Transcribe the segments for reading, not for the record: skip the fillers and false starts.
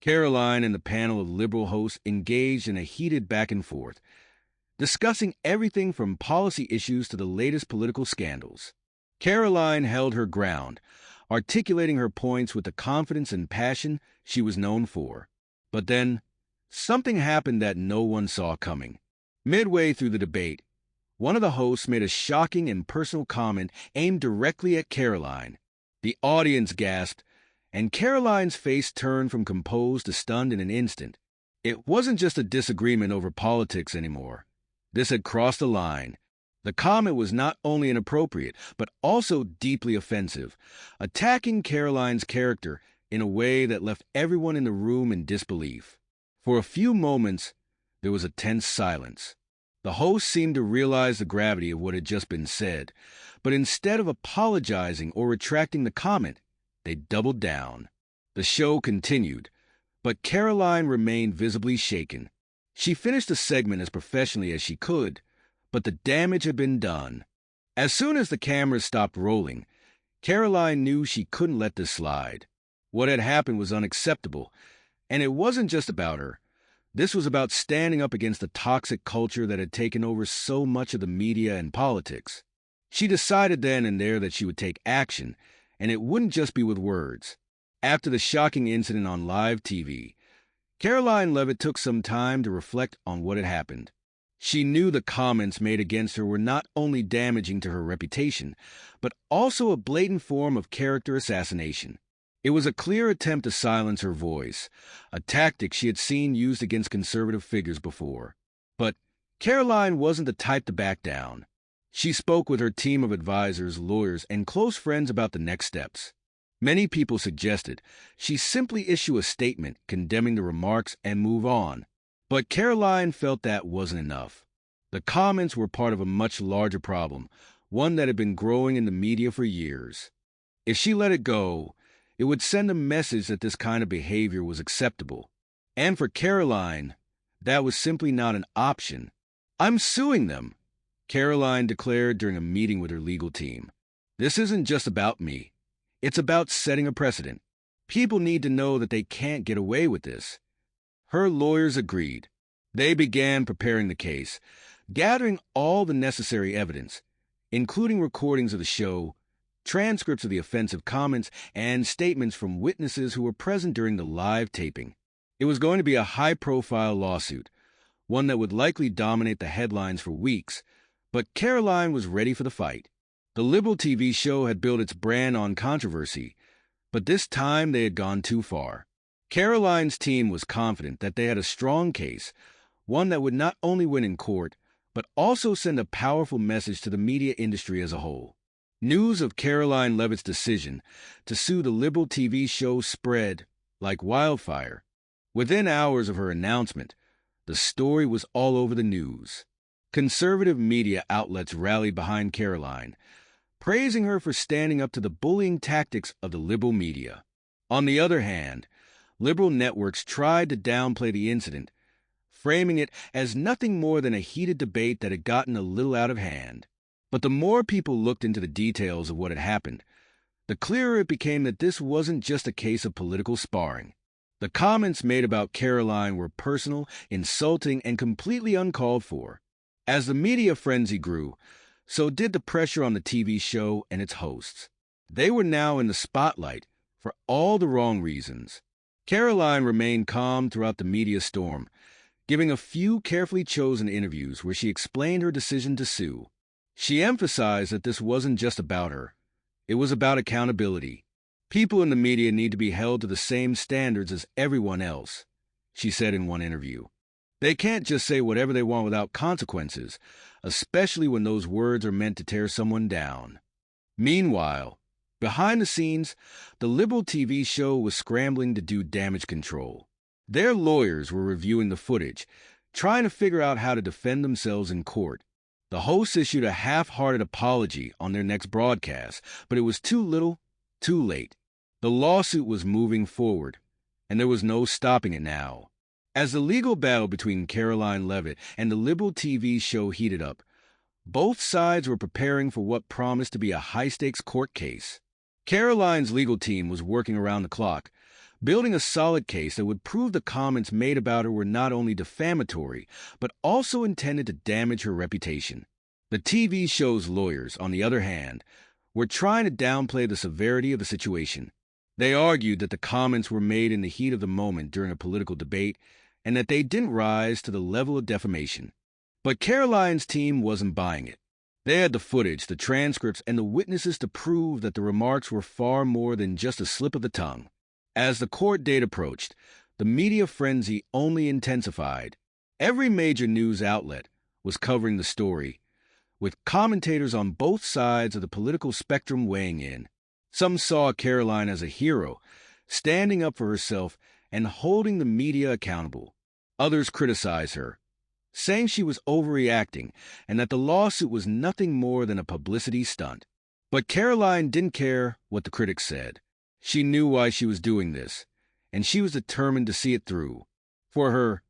Karoline and the panel of liberal hosts engaged in a heated back and forth, discussing everything from policy issues to the latest political scandals. Karoline held her ground, articulating her points with the confidence and passion she was known for. But then, something happened that no one saw coming. Midway through the debate, one of the hosts made a shocking and personal comment aimed directly at Karoline. The audience gasped, and Karoline's face turned from composed to stunned in an instant. It wasn't just a disagreement over politics anymore. This had crossed the line. The comment was not only inappropriate, but also deeply offensive, attacking Karoline's character in a way that left everyone in the room in disbelief. For a few moments, there was a tense silence. The host seemed to realize the gravity of what had just been said, but instead of apologizing or retracting the comment, they doubled down. The show continued, but Karoline remained visibly shaken. She finished the segment as professionally as she could, but the damage had been done. As soon as the cameras stopped rolling, Karoline knew she couldn't let this slide. What had happened was unacceptable, and it wasn't just about her. This was about standing up against the toxic culture that had taken over so much of the media and politics. She decided then and there that she would take action, and it wouldn't just be with words. After the shocking incident on live TV, Karoline Leavitt took some time to reflect on what had happened. She knew the comments made against her were not only damaging to her reputation, but also a blatant form of character assassination. It was a clear attempt to silence her voice, a tactic she had seen used against conservative figures before. But Karoline wasn't the type to back down. She spoke with her team of advisors, lawyers, and close friends about the next steps. Many people suggested she simply issue a statement condemning the remarks and move on. But Karoline felt that wasn't enough. The comments were part of a much larger problem, one that had been growing in the media for years. If she let it go, it would send a message that this kind of behavior was acceptable. And for Karoline, that was simply not an option. "I'm suing them," Karoline declared during a meeting with her legal team. "This isn't just about me. It's about setting a precedent. People need to know that they can't get away with this." Her lawyers agreed. They began preparing the case, gathering all the necessary evidence, including recordings of the show, transcripts of the offensive comments, and statements from witnesses who were present during the live taping. It was going to be a high-profile lawsuit, one that would likely dominate the headlines for weeks, but Karoline was ready for the fight. The liberal TV show had built its brand on controversy, but this time they had gone too far. Karoline's team was confident that they had a strong case, one that would not only win in court, but also send a powerful message to the media industry as a whole. News of Karoline Leavitt's decision to sue the liberal TV show spread like wildfire. Within hours of her announcement, the story was all over the news. Conservative media outlets rallied behind Karoline, praising her for standing up to the bullying tactics of the liberal media. On the other hand, liberal networks tried to downplay the incident, framing it as nothing more than a heated debate that had gotten a little out of hand. But the more people looked into the details of what had happened, the clearer it became that this wasn't just a case of political sparring. The comments made about Karoline were personal, insulting, and completely uncalled for. As the media frenzy grew, so did the pressure on the TV show and its hosts. They were now in the spotlight for all the wrong reasons. Karoline remained calm throughout the media storm, giving a few carefully chosen interviews where she explained her decision to sue. She emphasized that this wasn't just about her. It was about accountability. People in the media need to be held to the same standards as everyone else, she said in one interview. They can't just say whatever they want without consequences, especially when those words are meant to tear someone down. Meanwhile, behind the scenes, the liberal TV show was scrambling to do damage control. Their lawyers were reviewing the footage, trying to figure out how to defend themselves in court. The hosts issued a half-hearted apology on their next broadcast, but it was too little, too late. The lawsuit was moving forward, and there was no stopping it now. As the legal battle between Karoline Leavitt and the liberal TV show heated up, both sides were preparing for what promised to be a high-stakes court case. Karoline's legal team was working around the clock, building a solid case that would prove the comments made about her were not only defamatory, but also intended to damage her reputation. The TV show's lawyers, on the other hand, were trying to downplay the severity of the situation. They argued that the comments were made in the heat of the moment during a political debate and that they didn't rise to the level of defamation. But Karoline's team wasn't buying it. They had the footage, the transcripts, and the witnesses to prove that the remarks were far more than just a slip of the tongue. As the court date approached, the media frenzy only intensified. Every major news outlet was covering the story, with commentators on both sides of the political spectrum weighing in. Some saw Karoline as a hero, standing up for herself and holding the media accountable. Others criticized her, saying she was overreacting and that the lawsuit was nothing more than a publicity stunt. But Karoline didn't care what the critics said. She knew why she was doing this, and she was determined to see it through. For her,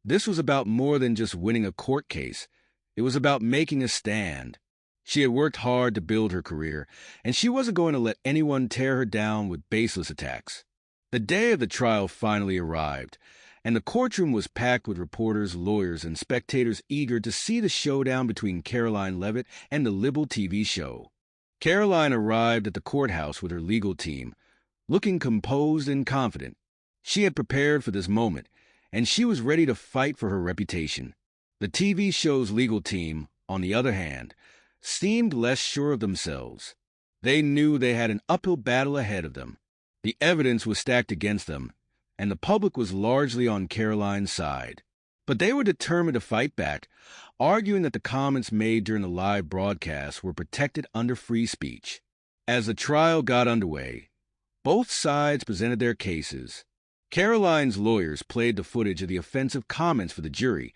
this was about more than just winning a court case. It was about making a stand. She had worked hard to build her career, and she wasn't going to let anyone tear her down with baseless attacks. The day of the trial finally arrived, and the courtroom was packed with reporters, lawyers, and spectators eager to see the showdown between Karoline Leavitt and the liberal TV show. Karoline arrived at the courthouse with her legal team, looking composed and confident. She had prepared for this moment, and she was ready to fight for her reputation. The TV show's legal team, on the other hand, seemed less sure of themselves. They knew they had an uphill battle ahead of them. The evidence was stacked against them, and the public was largely on Karoline's side. But they were determined to fight back, arguing that the comments made during the live broadcast were protected under free speech. As the trial got underway, both sides presented their cases. Karoline's lawyers played the footage of the offensive comments for the jury,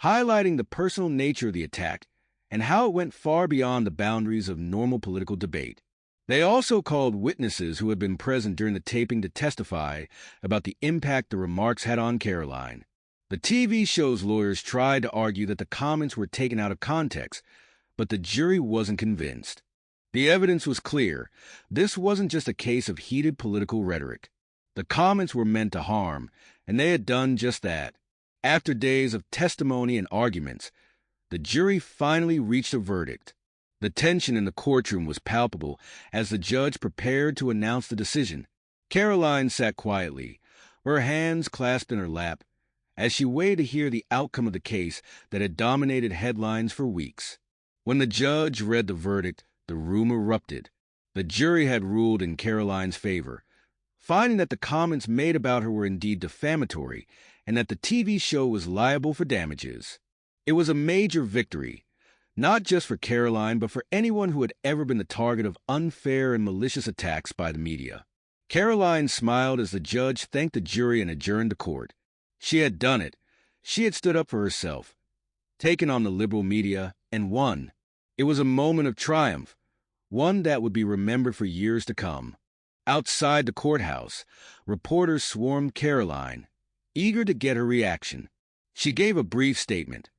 highlighting the personal nature of the attack and how it went far beyond the boundaries of normal political debate. They also called witnesses who had been present during the taping to testify about the impact the remarks had on Karoline. The TV show's lawyers tried to argue that the comments were taken out of context, but the jury wasn't convinced. The evidence was clear. This wasn't just a case of heated political rhetoric. The comments were meant to harm, and they had done just that. After days of testimony and arguments, the jury finally reached a verdict. The tension in the courtroom was palpable as the judge prepared to announce the decision. Karoline sat quietly, her hands clasped in her lap, as she waited to hear the outcome of the case that had dominated headlines for weeks. When the judge read the verdict, the room erupted. The jury had ruled in Karoline's favor, finding that the comments made about her were indeed defamatory and that the TV show was liable for damages. It was a major victory, not just for Karoline, but for anyone who had ever been the target of unfair and malicious attacks by the media. Karoline smiled as the judge thanked the jury and adjourned the court. She had done it. She had stood up for herself, taken on the liberal media, and won. It was a moment of triumph, one that would be remembered for years to come. Outside the courthouse, reporters swarmed Karoline, eager to get her reaction. She gave a brief statement,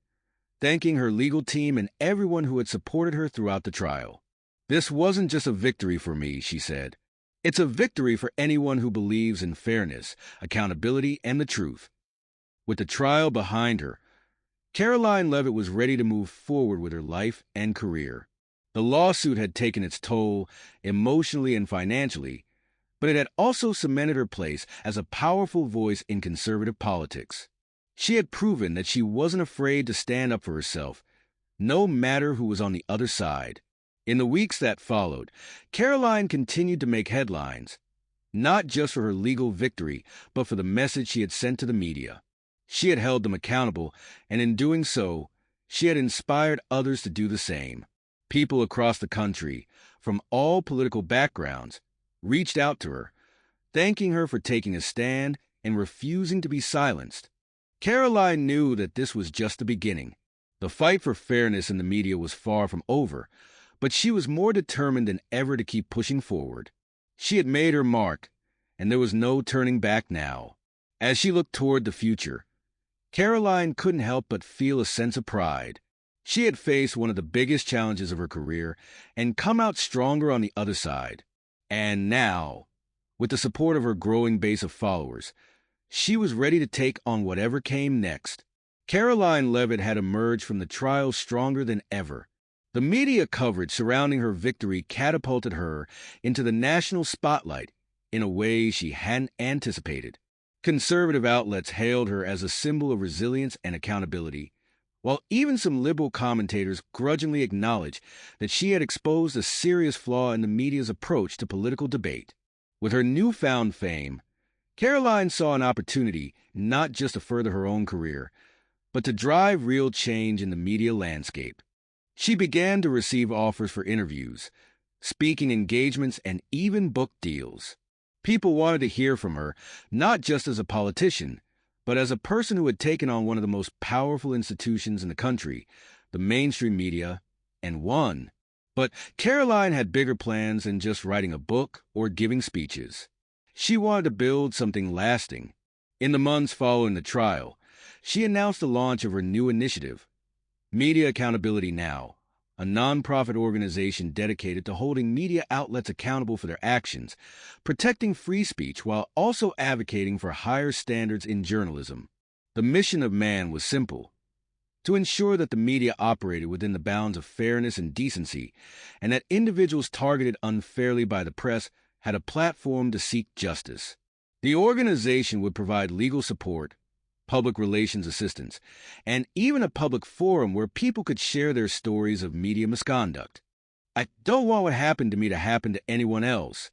thanking her legal team and everyone who had supported her throughout the trial. "This wasn't just a victory for me," she said. "It's a victory for anyone who believes in fairness, accountability, and the truth." With the trial behind her, Karoline Leavitt was ready to move forward with her life and career. The lawsuit had taken its toll emotionally and financially, but it had also cemented her place as a powerful voice in conservative politics. She had proven that she wasn't afraid to stand up for herself, no matter who was on the other side. In the weeks that followed, Karoline continued to make headlines, not just for her legal victory, but for the message she had sent to the media. She had held them accountable, and in doing so, she had inspired others to do the same. People across the country, from all political backgrounds, reached out to her, thanking her for taking a stand and refusing to be silenced. Karoline knew that this was just the beginning. The fight for fairness in the media was far from over, but she was more determined than ever to keep pushing forward. She had made her mark, and there was no turning back now. As she looked toward the future, Karoline couldn't help but feel a sense of pride. She had faced one of the biggest challenges of her career and come out stronger on the other side. And now, With the support of her growing base of followers, she was ready to take on whatever came next. Karoline Leavitt had emerged from the trial stronger than ever. The media coverage surrounding her victory catapulted her into the national spotlight in a way she hadn't anticipated. Conservative outlets hailed her as a symbol of resilience and accountability, while even some liberal commentators grudgingly acknowledged that she had exposed a serious flaw in the media's approach to political debate. With her newfound fame, Karoline saw an opportunity not just to further her own career, but to drive real change in the media landscape. She began to receive offers for interviews, speaking engagements, and even book deals. People wanted to hear from her, not just as a politician, but as a person who had taken on one of the most powerful institutions in the country, the mainstream media, and won. But Karoline had bigger plans than just writing a book or giving speeches. She wanted to build something lasting. In the months following the trial, she announced the launch of her new initiative, Media Accountability Now, a nonprofit organization dedicated to holding media outlets accountable for their actions, protecting free speech while also advocating for higher standards in journalism. The mission of MAN was simple: to ensure that the media operated within the bounds of fairness and decency, and that individuals targeted unfairly by the press had a platform to seek justice. The organization would provide legal support, public relations assistance, and even a public forum where people could share their stories of media misconduct. "I don't want what happened to me to happen to anyone else,"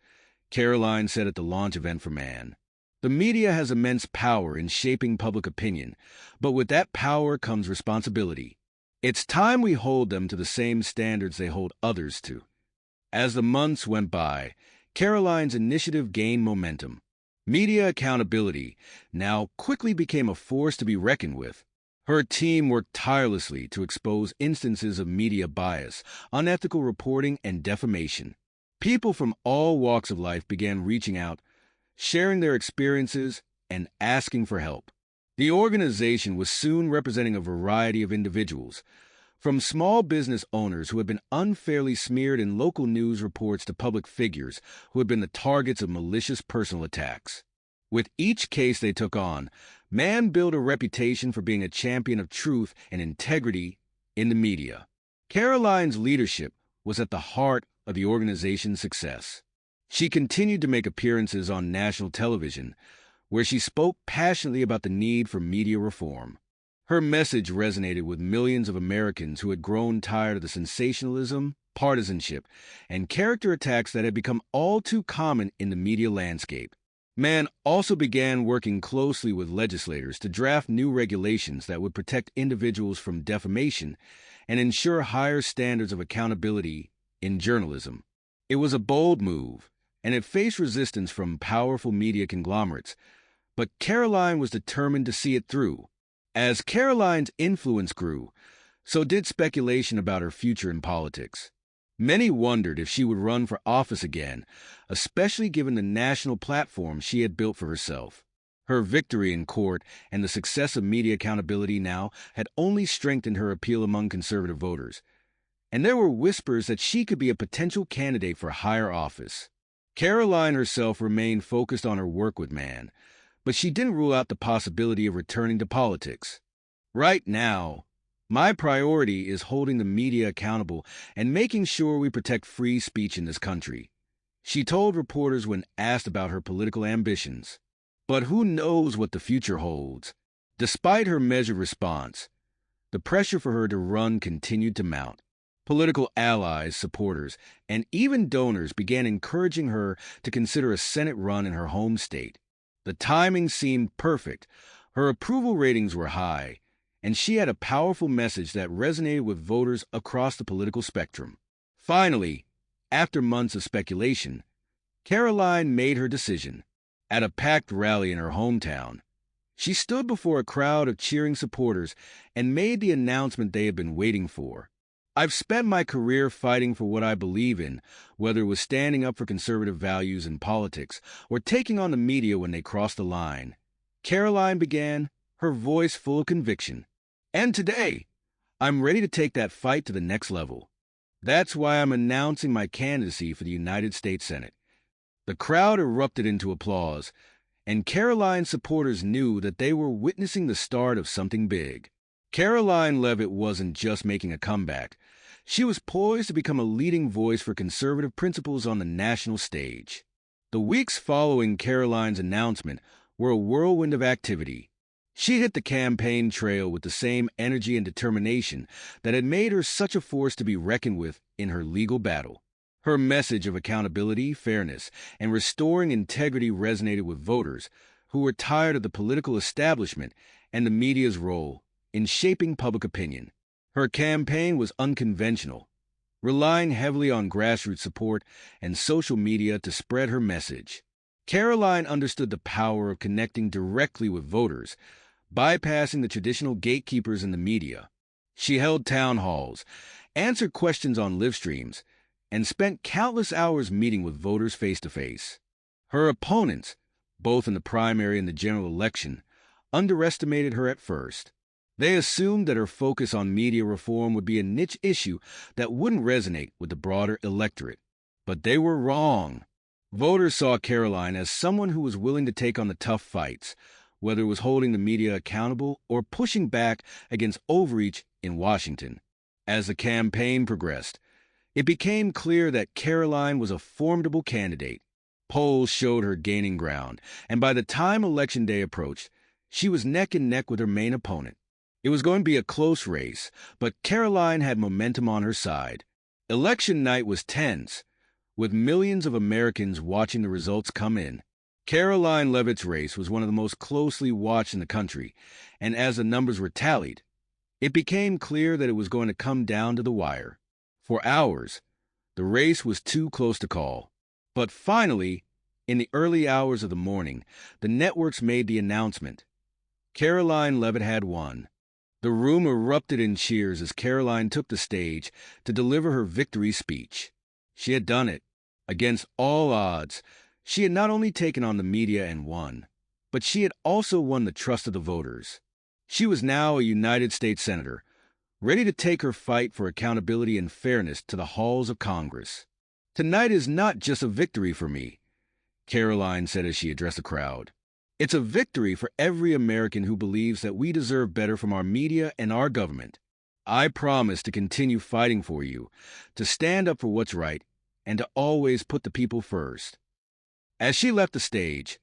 Karoline said at the launch event for MAN. The media has immense power in shaping public opinion, but with that power comes responsibility. It's time we hold them to the same standards they hold others to. As the months went by, Karoline's initiative gained momentum. Media Accountability Now quickly became a force to be reckoned with. Her team worked tirelessly to expose instances of media bias, unethical reporting, and defamation. People from all walks of life began reaching out, sharing their experiences, and asking for help. The organization was soon representing a variety of individuals, from small business owners who had been unfairly smeared in local news reports to public figures who had been the targets of malicious personal attacks. With each case they took on, MAN built a reputation for being a champion of truth and integrity in the media. Karoline's leadership was at the heart of the organization's success. She continued to make appearances on national television, where she spoke passionately about the need for media reform. Her message resonated with millions of Americans who had grown tired of the sensationalism, partisanship, and character attacks that had become all too common in the media landscape. MAN also began working closely with legislators to draft new regulations that would protect individuals from defamation and ensure higher standards of accountability in journalism. It was a bold move, and it faced resistance from powerful media conglomerates, but Karoline was determined to see it through. As Karoline's influence grew, so did speculation about her future in politics. Many wondered if she would run for office again, especially given the national platform she had built for herself. Her victory in court and the success of Media Accountability Now had only strengthened her appeal among conservative voters, and there were whispers that she could be a potential candidate for higher office. Karoline herself remained focused on her work with MAN, but she didn't rule out the possibility of returning to politics. "Right now, my priority is holding the media accountable and making sure we protect free speech in this country," she told reporters when asked about her political ambitions. But who knows what the future holds? Despite her measured response, the pressure for her to run continued to mount. Political allies, supporters, and even donors began encouraging her to consider a Senate run in her home state. The timing seemed perfect. Her approval ratings were high, and she had a powerful message that resonated with voters across the political spectrum. Finally, after months of speculation, Karoline made her decision. At a packed rally in her hometown, she stood before a crowd of cheering supporters and made the announcement they had been waiting for. "I've spent my career fighting for what I believe in, whether it was standing up for conservative values in politics or taking on the media when they crossed the line," Karoline began, her voice full of conviction. "And today, I'm ready to take that fight to the next level. That's why I'm announcing my candidacy for the United States Senate." The The crowd erupted into applause, and Karoline's supporters knew that they were witnessing the start of something big. Karoline Leavitt wasn't just making a comeback. She was poised to become a leading voice for conservative principles on the national stage. The weeks following Karoline's announcement were a whirlwind of activity. She hit the campaign trail with the same energy and determination that had made her such a force to be reckoned with in her legal battle. Her message of accountability, fairness, and restoring integrity resonated with voters who were tired of the political establishment and the media's role in shaping public opinion. Her campaign was unconventional, relying heavily on grassroots support and social media to spread her message. Karoline understood the power of connecting directly with voters, bypassing the traditional gatekeepers in the media. She held town halls, answered questions on live streams, and spent countless hours meeting with voters face-to-face. Her opponents, both in the primary and the general election, underestimated her at first. They assumed that her focus on media reform would be a niche issue that wouldn't resonate with the broader electorate. But they were wrong. Voters saw Karoline as someone who was willing to take on the tough fights, whether it was holding the media accountable or pushing back against overreach in Washington. As the campaign progressed, it became clear that Karoline was a formidable candidate. Polls showed her gaining ground, and by the time Election Day approached, she was neck and neck with her main opponent. It was going to be a close race, but Karoline had momentum on her side. Election night was tense, with millions of Americans watching the results come in. Karoline Leavitt's race was one of the most closely watched in the country, and as the numbers were tallied, it became clear that it was going to come down to the wire. For hours, the race was too close to call. But finally, in the early hours of the morning, the networks made the announcement. Karoline Leavitt had won. The room erupted in cheers as Karoline took the stage to deliver her victory speech. She had done it. Against all odds, she had not only taken on the media and won, but she had also won the trust of the voters. She was now a United States Senator, ready to take her fight for accountability and fairness to the halls of Congress. "Tonight is not just a victory for me," Karoline said as she addressed the crowd. "It's a victory for every American who believes that we deserve better from our media and our government. I promise to continue fighting for you, to stand up for what's right, and to always put the people first." As she left the stage,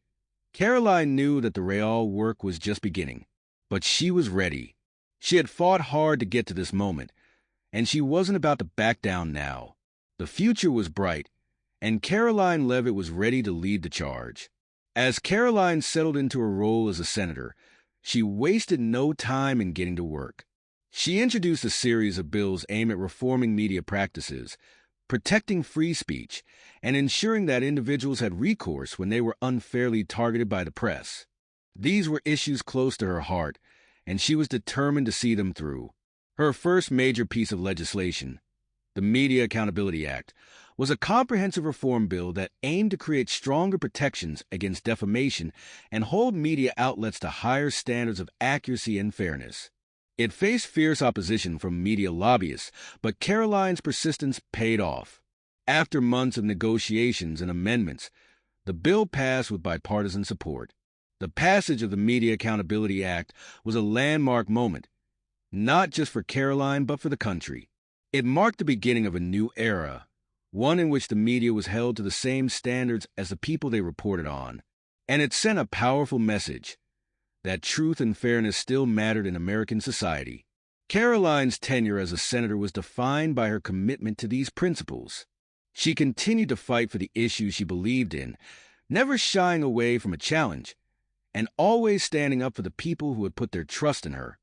Karoline knew that the real work was just beginning, but she was ready. She had fought hard to get to this moment, and she wasn't about to back down now. The future was bright, and Karoline Leavitt was ready to lead the charge. As Karoline settled into her role as a senator, she wasted no time in getting to work. She introduced a series of bills aimed at reforming media practices, protecting free speech, and ensuring that individuals had recourse when they were unfairly targeted by the press. These were issues close to her heart, and she was determined to see them through. Her first major piece of legislation, the Media Accountability Act, was a comprehensive reform bill that aimed to create stronger protections against defamation and hold media outlets to higher standards of accuracy and fairness. It faced fierce opposition from media lobbyists, but Karoline's persistence paid off. After months of negotiations and amendments, the bill passed with bipartisan support. The passage of the Media Accountability Act was a landmark moment, not just for Karoline but for the country. It marked the beginning of a new era, one in which the media was held to the same standards as the people they reported on. And it sent a powerful message that truth and fairness still mattered in American society. Karoline's tenure as a senator was defined by her commitment to these principles. She continued to fight for the issues she believed in, never shying away from a challenge, and always standing up for the people who had put their trust in her.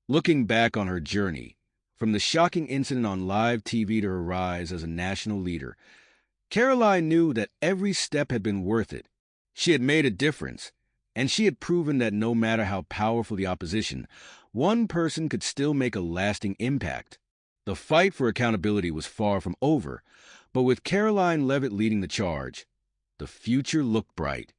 Looking back on her journey, from the shocking incident on live TV to her rise as a national leader, Karoline knew that every step had been worth it. She had made a difference, and she had proven that no matter how powerful the opposition, one person could still make a lasting impact. The fight for accountability was far from over, but with Karoline Leavitt leading the charge, the future looked bright.